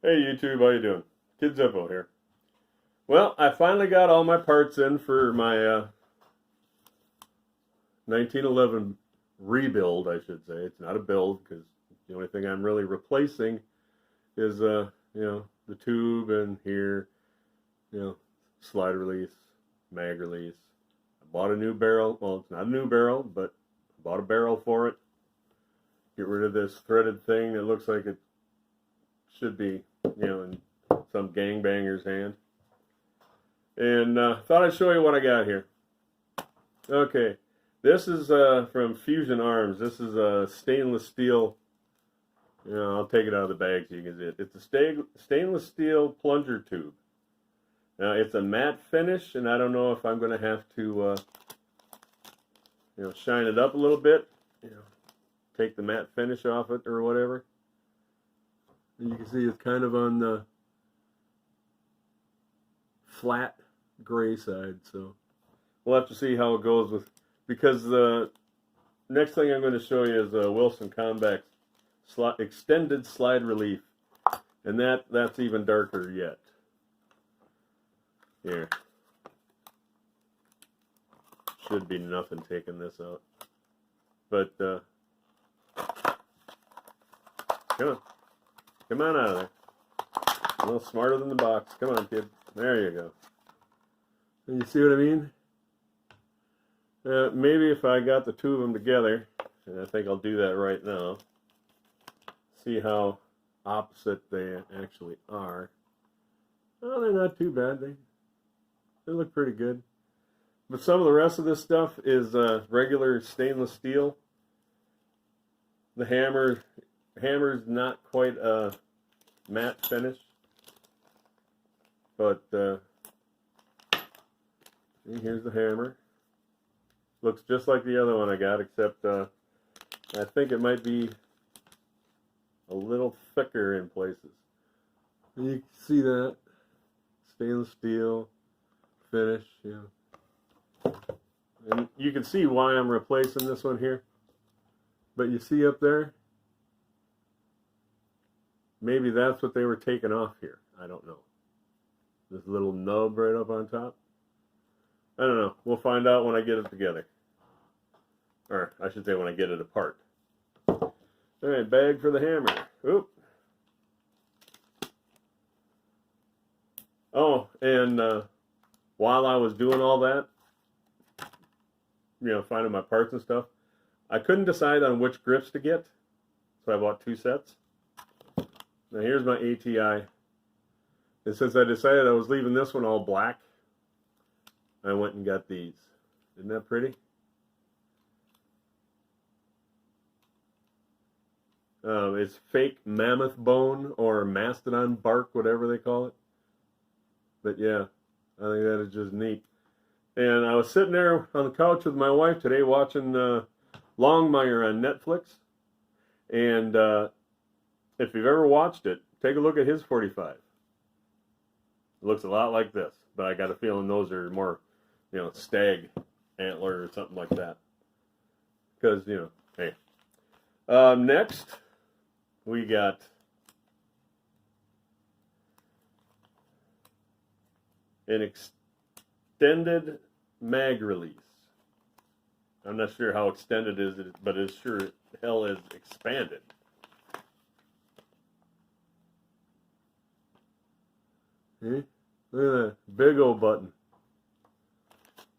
Hey YouTube, how you doing? Kid Zippo here. Well, I finally got all my parts in for my 1911 rebuild, I should say. It's not a build because the only thing I'm really replacing is the tube and here, slide release, mag release. I bought a new barrel. Well, it's not a new barrel, but I bought a barrel for it. Get rid of this threaded thing that looks like it should be, in some gangbanger's hand. And thought I'd show you what I got here. Okay, this is from Fusion Arms. This is a stainless steel. I'll take it out of the bag so you can see it. It's a stainless steel plunger tube. Now it's a matte finish, and I don't know if I'm going to have to, shine it up a little bit. Take the matte finish off it or whatever. And you can see it's kind of on the flat gray side, so we'll have to see how it goes with, because the next thing I'm going to show you is Wilson Combat extended slide relief, and that's even darker yet. Here, should be nothing taking this out, but come on out of there. A little smarter than the box. Come on, kid. There you go. You see what I mean? Maybe if I got the two of them together, and I think I'll do that right now, see how opposite they actually are. Oh, they're not too bad. They look pretty good. But some of the rest of this stuff is regular stainless steel. The hammer's not quite a matte finish, but here's the hammer. Looks just like the other one I got, except I think it might be a little thicker in places. And you can see that stainless steel finish, and you can see why I'm replacing this one here. But you see up there, maybe that's what they were taking off here. I don't know. This little nub right up on top. I don't know. We'll find out when I get it together. Or I should say when I get it apart. Alright, bag for the hammer. Oop. Oh, and while I was doing all that, finding my parts and stuff, I couldn't decide on which grips to get. So I bought two sets. Now here's my ATI. And since I decided I was leaving this one all black, I went and got these. Isn't that pretty? It's fake mammoth bone or mastodon bark, whatever they call it. But yeah, I think that is just neat. And I was sitting there on the couch with my wife today watching Longmire on Netflix. And if you've ever watched it, take a look at his 45. It looks a lot like this, but I got a feeling those are more, stag antler or something like that. Because, hey. Next, we got an extended mag release. I'm not sure how extended it is, but it's sure hell is expanded. See? Look at that big old button.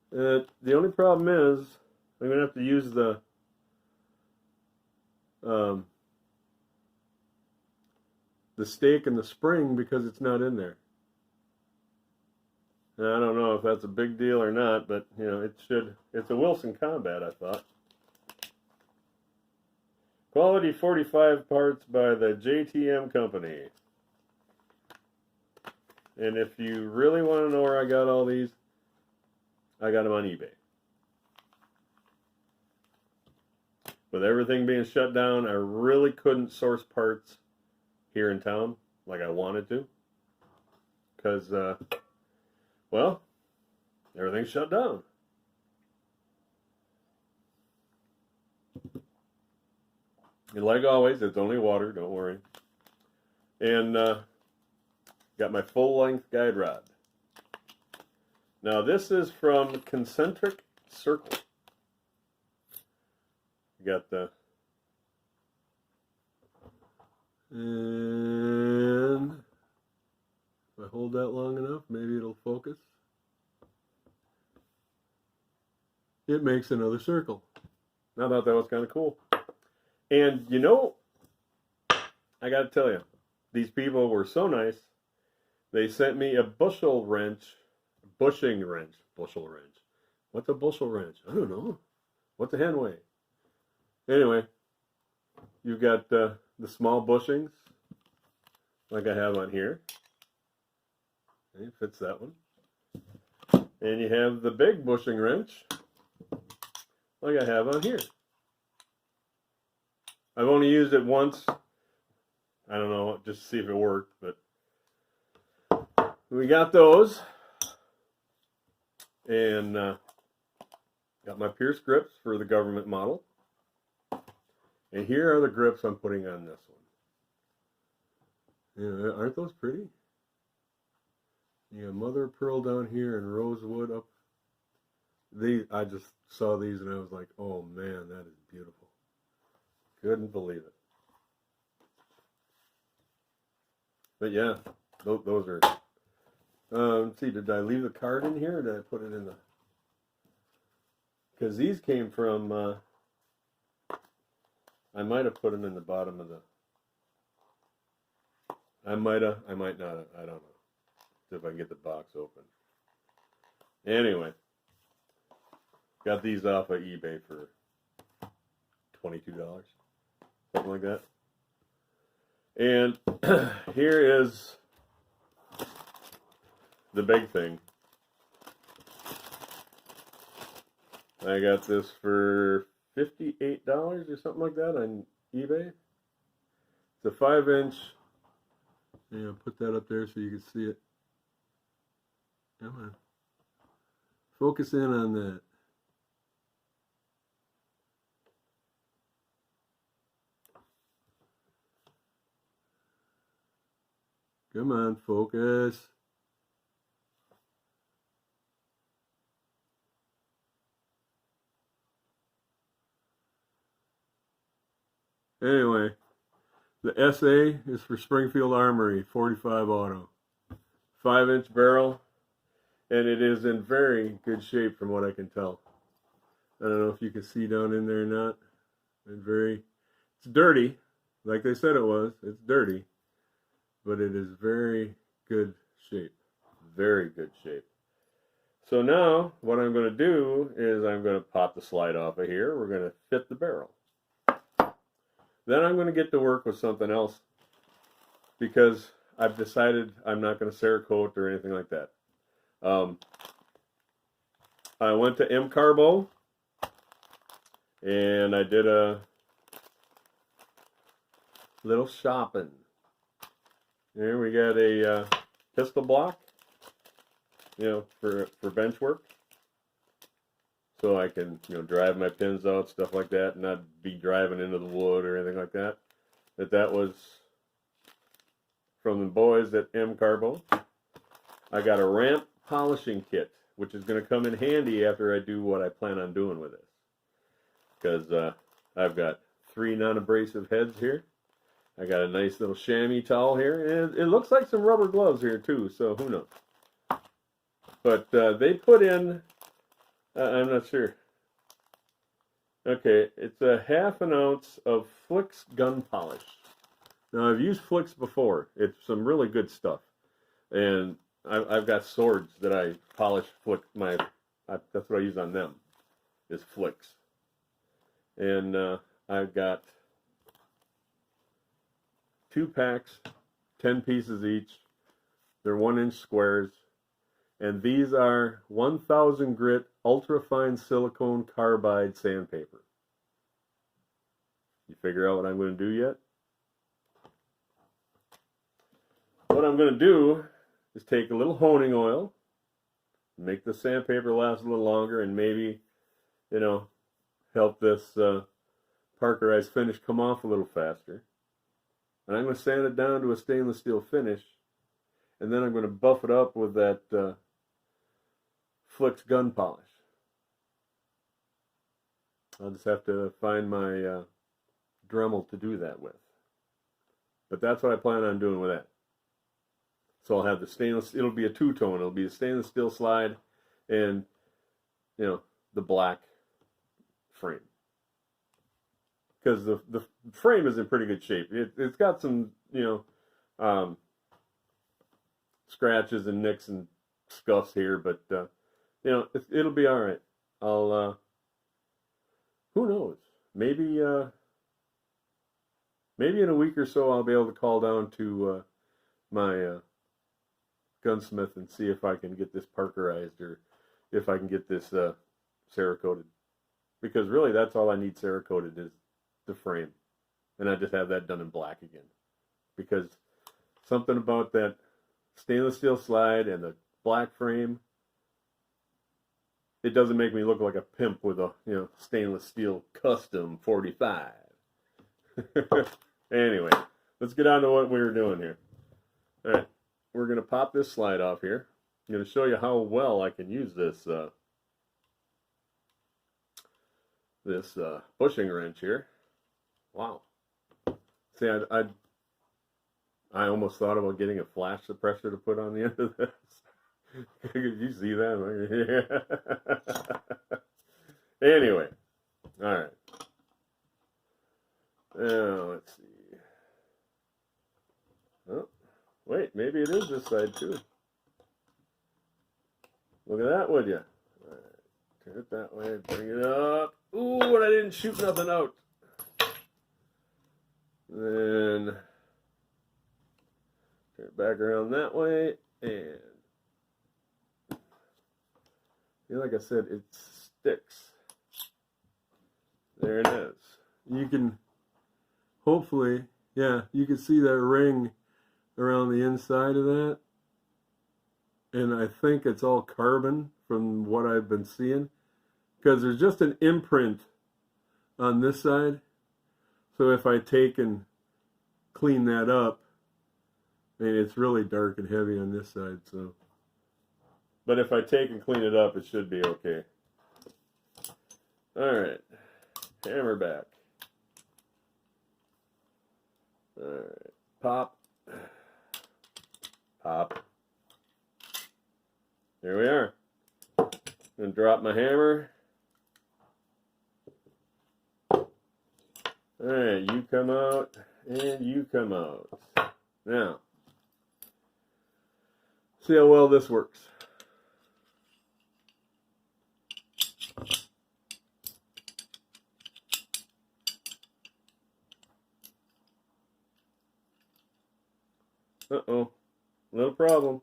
The only problem is I'm going to have to use the stake and the spring because it's not in there. Now, I don't know if that's a big deal or not, but it's a Wilson Combat, I thought. Quality 45 parts by the JTM company. And if you really want to know where I got all these, I got them on eBay. With everything being shut down, I really couldn't source parts here in town like I wanted to. Because, well, everything's shut down. And like always, it's only water, don't worry. And got my full-length guide rod. Now this is from Concentric Circle. You got the, and if I hold that long enough, maybe it'll focus. It makes another circle. I thought that was kind of cool. And you know, I got to tell you, these people were so nice. They sent me a bushing wrench. What's a bushel wrench? I don't know. What's a hand weigh? Anyway, you've got the small bushings, like I have on here. It fits that one. And you have the big bushing wrench, like I have on here. I've only used it once. I don't know, just to see if it worked, but we got those. And got my Pierce grips for the government model. And here are the grips I'm putting on this one. Yeah, aren't those pretty? You got mother of pearl down here and rosewood up. I just saw these and I was like, oh man, that is beautiful. Couldn't believe it. But yeah, those are. Let's see, did I leave the card in here or did I put it in the? Because these came from. I might have put them in the bottom of the. I might not. I don't know. See if I can get the box open. Anyway, got these off of eBay for $22, something like that. And here is the big thing. I got this for $58 or something like that on eBay. It's a 5-inch. Yeah, put that up there so you can see it. Come on. Focus in on that. Come on, focus. Anyway, the SA is for Springfield Armory, 45 auto. 5-inch barrel, and it is in very good shape from what I can tell. I don't know if you can see down in there or not. It's dirty, like they said it was. It's dirty, but it is very good shape. Very good shape. So now, what I'm going to do is I'm going to pop the slide off of here. We're going to fit the barrel. Then I'm going to get to work with something else because I've decided I'm not going to Cerakote or anything like that. I went to Carbo and I did a little shopping. Here we got a pistol block, for bench work. So I can, drive my pins out, stuff like that, and not be driving into the wood or anything like that. That was from the boys at Carbo. I got a ramp polishing kit, which is going to come in handy after I do what I plan on doing with this. Because I've got 3 non-abrasive heads here. I got a nice little chamois towel here, and it looks like some rubber gloves here too, so who knows. But they put in, I'm not sure. Okay, it's a 1/2 ounce of Flicks gun polish. Now I've used Flicks before. It's some really good stuff. And I've got swords that I polish that's what I use on them, is Flicks. And I've got 2 packs, 10 pieces each. They're 1-inch squares. And these are 1000 grit ultra-fine silicone carbide sandpaper. You figure out what I'm going to do yet? What I'm going to do is take a little honing oil, make the sandpaper last a little longer, and maybe, help this parkerized finish come off a little faster. And I'm going to sand it down to a stainless steel finish. and then I'm going to buff it up with that Flicks gun polish. I'll just have to find my Dremel to do that with. But that's what I plan on doing with that. So I'll have the stainless, it'll be a two-tone. It'll be a stainless steel slide and, you know, the black frame. Because the frame is in pretty good shape. It's got some, you know, scratches and nicks and scuffs here, but, you know, it'll be all right. I'll, who knows? Maybe, maybe in a week or so I'll be able to call down to my gunsmith and see if I can get this Parkerized, or if I can get this Cerakoted. Because really that's all I need Cerakoted is the frame. And I just have that done in black again. Because something about that stainless steel slide and the black frame, it doesn't make me look like a pimp with a, you know, stainless steel custom 45. Anyway, let's get on to what we were doing here. All right, we're going to pop this slide off here. I'm going to show you how well I can use this bushing wrench here. Wow. See, I almost thought about getting a flash suppressor to put on the end of this. Did you see that? Anyway, all right. Now, let's see. Oh, wait, maybe it is this side too. Look at that, would you? All right, turn it that way, bring it up. Ooh, and I didn't shoot nothing out. Then turn it back around that way, and like I said, it sticks. There it is. You can hopefully, yeah, you can see that ring around the inside of that. And I think it's all carbon from what I've been seeing, because there's just an imprint on this side. So if I take and clean that up, I mean, it's really dark and heavy on this side, so. But if I take and clean it up, it should be okay. All right, hammer back. All right, pop, pop. There we are. I'm gonna drop my hammer. All right, you come out and you come out. Now, see how well this works. Uh-oh, little problem.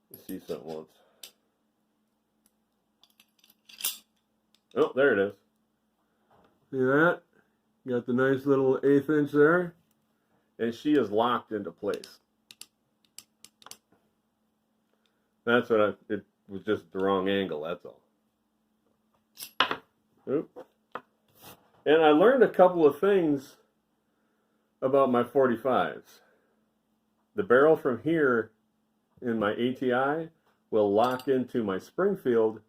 Let's see something once. Oh, there it is. See that? Got the nice little 1/8 inch there. And she is locked into place. That's what it was just the wrong angle, that's all. Oop. And I learned a couple of things about my 45s. The barrel from here in my ATI will lock into my Springfield,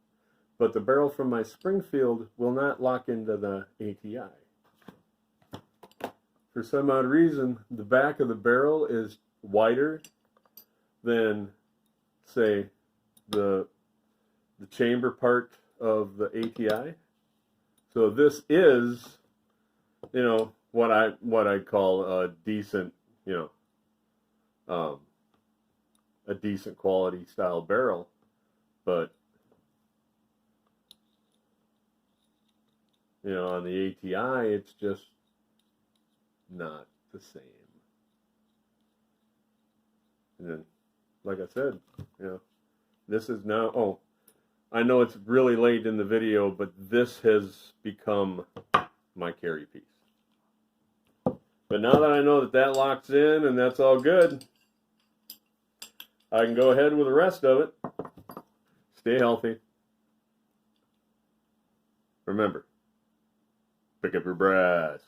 but the barrel from my Springfield will not lock into the ATI. For some odd reason, the back of the barrel is wider than, say, the chamber part of the ATI. So this is, you know, what I call a decent, you know, a decent quality style barrel, but you know, on the ATI, it's just not the same. And then, like I said, you know, this is now, oh, I know it's really late in the video, but this has become my carry piece. But now that I know that that locks in and that's all good, I can go ahead with the rest of it. Stay healthy. Remember, pick up your brass.